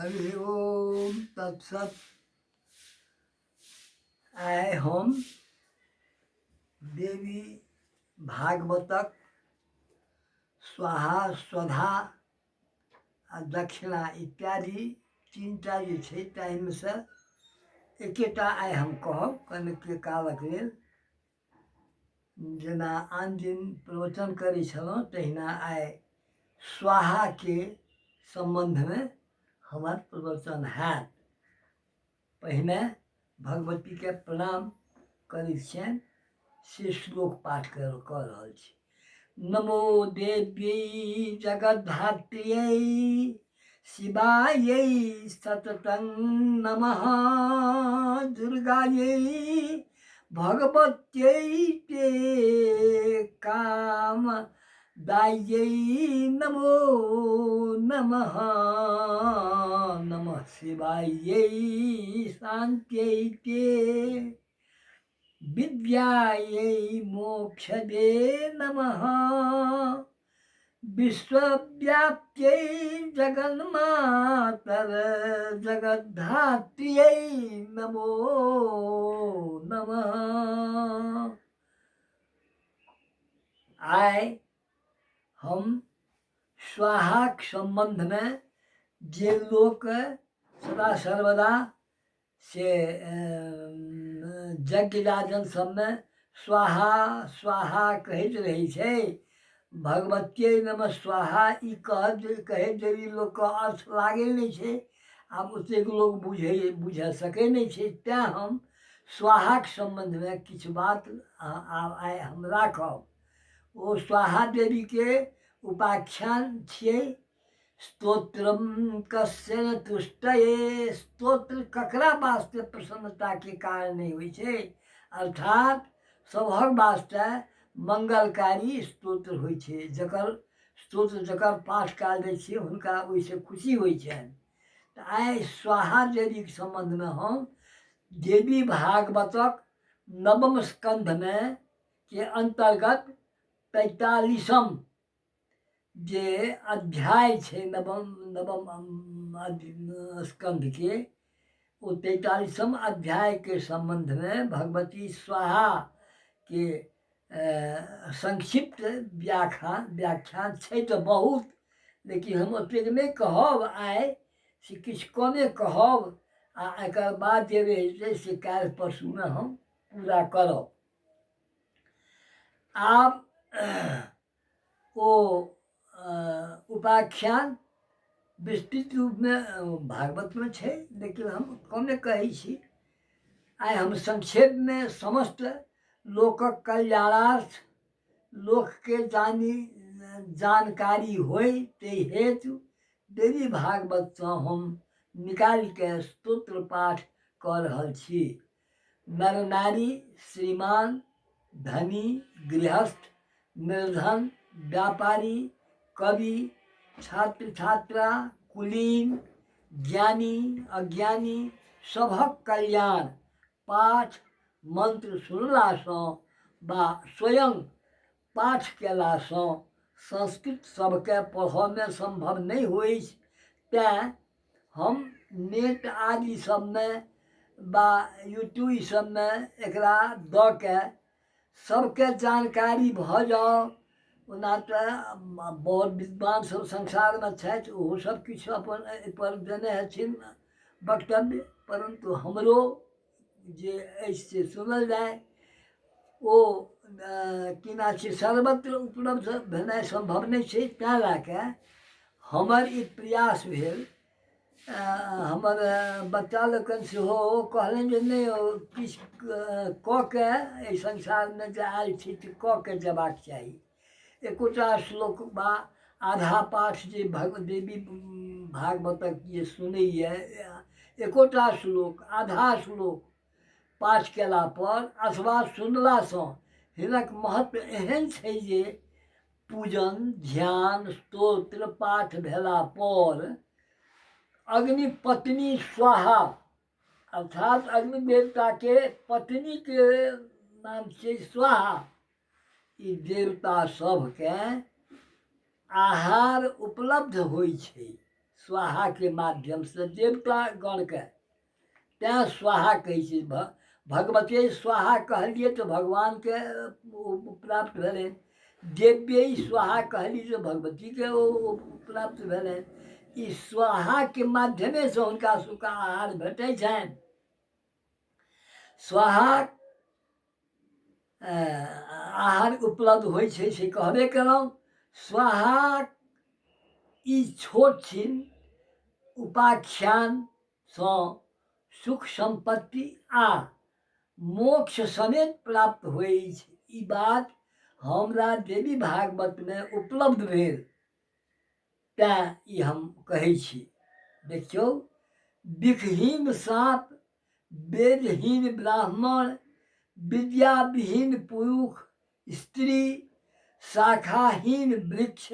हरि ओम तत्सत। आइ हम देवी भागवतक स्वाहा स्वधा आ दक्षिणा इत्यादि तीनटा जे छै ताहिमे से एकेटा आइ हम कहब कनिक कालक लेल। जेना आन दिन प्रवचन करै छलहुँ तहिना आइ स्वाहाके सम्बन्धमे हमर प्रवचन हैत। पहिने भगवती के प्रणाम करै छियनि से श्लोक पाठ कऽ रहल छी। नमो देव्यै जगद्धात्र्यै शिवायै सततं नमः। दुर्गायै भगवत्यै ते काम दायै नमो नमः। नमः शिवायै शान्त्यै ते विद्यायै मोक्षदे नमः। विश्वव्याप्त्यै जगन्मातर जगद्धात्र्यै नमो नमः। आइ हम स्वाहाक संबंध में जे लोक सदा सर्वदा से यज्ञ याजन सबमे स्वाहा स्वाहा कहैत रहै छै। भगवतिये नमः स्वाहा ई कहैत देरी लोकके अर्थ लागै नहि छै। आब ओतेक लोक बुझ सकै नहि छै। तेँ हम स्वाहाक सम्बन्धमे किछु बात आइ हम राखब। ओ स्वाहा देवीके उपाख्यान छियै। स्तोत्रम कस्य न तुष्टये। स्तोत्र ककरा वास्ते प्रसन्नता के कारण नहीं होइ छै, अर्थात सभक वास्ते मंगलकारी स्तोत्र होइ छै। जकर स्तोत्र जकर पाठ कयल जाइ छै हुनका ओहिसँ खुशी होइ छनि। तऽ आइ स्वाहा देवीके सम्बन्धमे हम देवी भागवतक नवम स्कंधमे के अंतर्गत 45म जे अध्याय छै नवम स्कंध के, वो 43म अध्याय के संबंध में भगवती स्वाहा के संक्षिप्त व्याख्यान छै तो बहुत, लेकिन हम ओतेक नहीं कहब आइ, से किछु कमे कहब। आ एकर बाद जे रहै से काल्हि परसूमे हम पूरा करब। आब ओ उपाख्यान विस्तृत रूप में भागवत में छै, लेकिन हम कमे कहै छी। आइ हम संक्षेप में समस्त लोकक कल्याणार्थ लोक के जानकारी होय ते हेतु देवी भागवत से हम निकाल के स्तोत्र पाठ कर रहल छी। नर नारी श्रीमान धनी गृहस्थ निर्धन व्यापारी कवि छात्र छात्रा कुलीन ज्ञानी अज्ञानी सभक कल्याण पाठ मंत्र सुनलासँ बा स्वयं पाठ केलासँ संस्कृत सबके पढ़ऽमे संभव नहीं होइ। तेँ हम नेट आदि सबमे बा यूट्यूब सबमे एकरा दऽ के सबके जानकारी भऽ जाओ। ओना तऽ बहुत विद्वान सब संसारमे छथि, ओहो सब किछु अपन एहिपर देने हथिन वक्तव्य, परंतु हमरो जे अछि से सुनल जाय। ओ कि ना छै सर्वत्र उपलब्ध भेनाइ संभव नहीं छै। तेँ लऽ कऽ हमर ई प्रयास भेल। हमर बच्चा लोकन सेहो कहलनि जे नहि किछु कऽ के एहि संसारमे जे आयल छी तऽ कऽ के जेबाक चाही। एकोटा श्लोक बा आधा पाठ जे देवी भागवतक जे सुनैए, एकोटा श्लोक आधा श्लोक पाठ केला पर अथवा सुनलासँ हिनक महत्व एहन छै जे पूजन ध्यान स्तोत्र पाठ भेला पर अग्नि पत्नी स्वाहा अर्थात अग्नि देवता के पत्नी के नाम छै स्वाहा। ई देवता सबके आहार उपलब्ध होइ छै स्वाहा के माध्यम से देवता गण के तैं स्वाहा कहै छै। भगवते स्वाहा कहलिए तो भगवान के प्राप्त भेलै, देव्यै स्वाहा कहली तो भगवती के प्राप्त भेलै। ई स्वाहा के माध्यमे से हुनका सबके आहार भेटै छनि। स्वाहा आहार उपलब्ध होइ छै से कहबे केलहुँ। स्वाहा ई छोट छिन उपाख्यानसँ सुख संपत्ति आ मोक्ष समेत प्राप्त होइ छै। ई बात हमरा देवी भागवत में उपलब्ध भेल, तैं ई हम कहै छी। देखियौ, बिखहीन साँप, वेदहीन ब्राह्मण, विद्याविहीन पुरुष स्त्री, शाखाहीन वृक्ष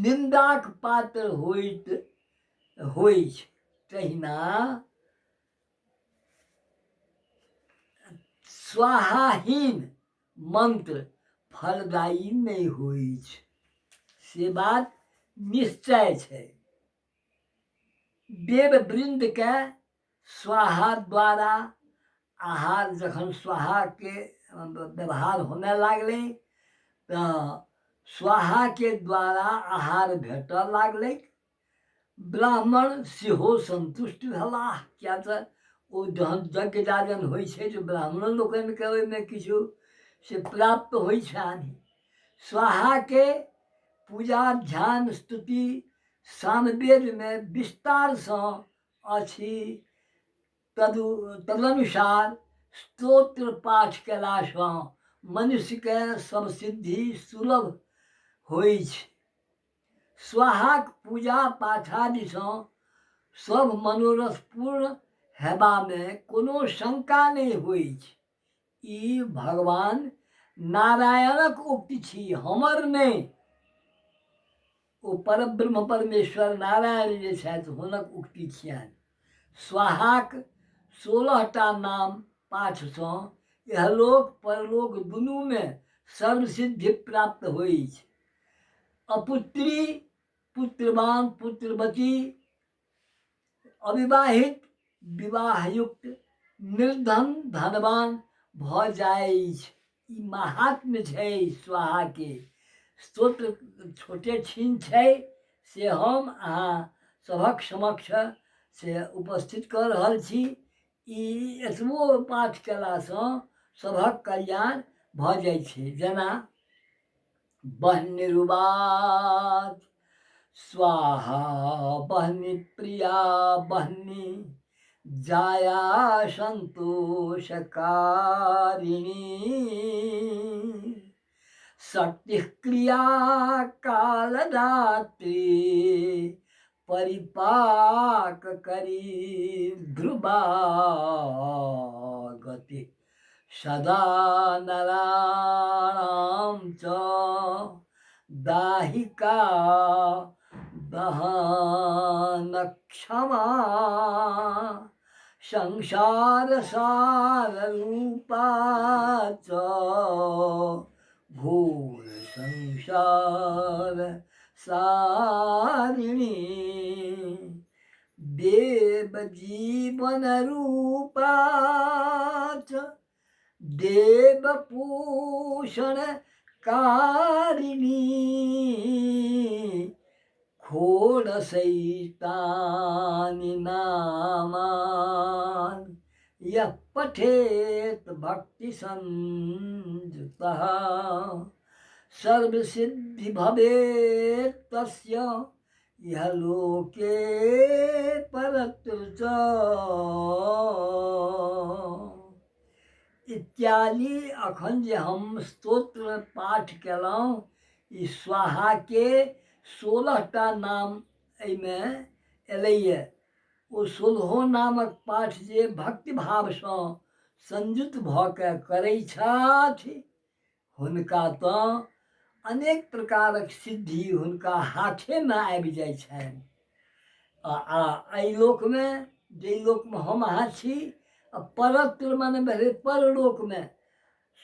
निंदाक पात्र होइत होइ छै, तहिना स्वाहाहीन मंत्र फलदायी नहीं होइ छै। से बात निश्चय छै। देव वृंद के स्वाहा द्वारा आहार जखन स्वाहा के व्यवहार होने लागलै तो स्वाहा के द्वारा आहार भेटऽ लागलै। ब्राह्मण सेहो संतुष्ट भेलाह, किया तऽ ओ जहन यज्ञ याजन होइ छै तो ब्राह्मण लोकनिके ओहिमे किछु से प्राप्त होइ छनि। स्वाहा के पूजा ध्यान स्तुति सामवेद में विस्तार से अछि। तदनुसार स्तोत्र पाठ केलासँ मनुष्य के सब सिद्धि सुलभ होइ छै। स्वाहाक पूजा पाठादिसँ सब मनोरथ पूर्ण हेबा में कोनो शंका नहीं होइ छै। ई भगवान नारायणक उक्ति छी, हमर नहीं। ओ परब्रह्म परमेश्वर नारायण जे छथि हुनक उक्ति छियनि। स्वाहाक 16टा नाम पाठसँ इहलोक परलोक दुनू में सर्वसिद्धि प्राप्त होइ छै। अपुत्री पुत्रवान पुत्रवती, अविवाहित विवाहयुक्त, निर्धन धनवान भ जाइ छै। ई महात्म्य छै स्वाहा के। स्तोत्र छोटे छीन छै से हम अहाँ सभक समक्ष से उपस्थित कऽ रहल छी। ई एतबो पाठ केलासँ सभक कल्याण भऽ जाइ छै। जेना बह्निरुवाच स्वाहा बह्नि प्रिया बह्नि जाया संतोषकारिणी शक्ति क्रिया कालदात्री परिपाक करी ध्रुवा गति सदा नराणाम च दाहिका दहन क्षमा संसार सार रूपा च भूल संसार सारिणी देव जीवन रूपा च देव पूषण कारिणी खोड़ सैतानि नामान यः पठेत भक्ति संयुतः सर्वसिद्धि भवेत् तस्य यह लोके परत्र च इत्यादि। अखन जे हम स्तोत्र पाठ केलहुँ, ई स्वाहा के 16टा नाम एहिमे एलैए। ओ 16 नामक पाठ जे भक्ति भावसँ संयुक्त भऽ के करै छथि, हुनका तऽ अनेक प्रकारक सिद्धि हुनका हाथेमे आबि जाइ छनि। एहि लोकमे, जाहि लोकमे हम अहाँ छी, परत्र मने भेलै परलोकमे,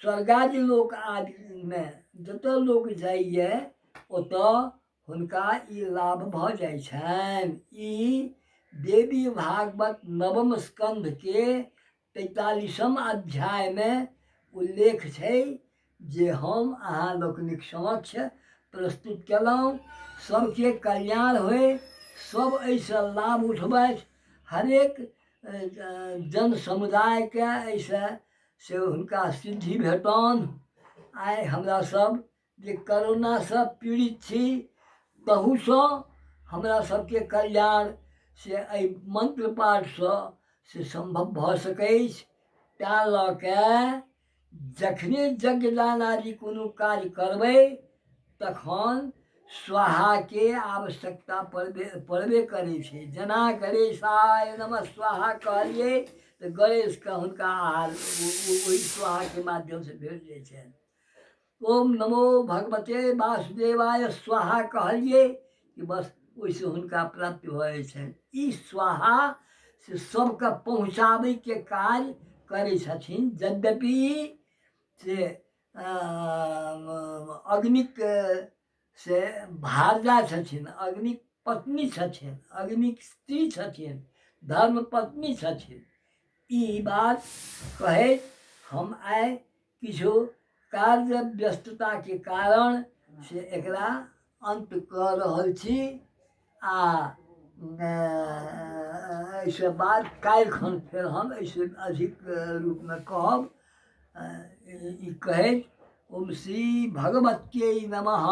स्वर्गादि लोक आदिमे जतऽ लोक जाइए ओतऽ हुनका ई लाभ भ जाइ छनि। ई देवी भागवत नवम स्कंध के 43वां अध्याय में उल्लेख छै जे हम अहाँ लोकनिक समक्ष प्रस्तुत केलहुँ। सबके कल्याण होय, सब एहिसँ लाभ उठबथि, हरेक जन समुदाय के एहिसँ से हुनका सिद्धि भेटन। आइ हमरा सब जे कोरोनासँ पीड़ित छी तहूसँ हमरा सबके कल्याण से एहि मंत्र पाठसँ से संभव भऽ सकैछ। तैँ लऽ के जखने यज्ञदान आदि कोनो कार्य करबै तखन स्वाहाके आवश्यकता पड़बे करै छै। जेना गणेशाय नमः स्वाहा कहलिए तऽ गणेशके हुनका आहार ओहि स्वाहाके माध्यमसँ भेट जाइ छनि। ओम नमो भगवते वासुदेवाय स्वाहा कहलिए कि बस ओहिसँ हुनका प्राप्ति भऽ जाइ छनि। ई स्वाहा से सबके पहुँचाबैके कार्य करै छथिन। यद्यपि से अग्निक से भारजा छथिन, अग्निक पत्नी छथिन, अग्निक स्त्री छथिन, धर्म पत्नी छथिन। ई बात कहैत हम आइ किछु कार्य व्यस्तता के कारण से एकरा अंत कऽ रहल छी। आ एहिसँ बाद काल्हिखन फेर हम एहिसँ अधिक रूपमे कहब। ई कहैत ओम श्री भगवत्यै नमः।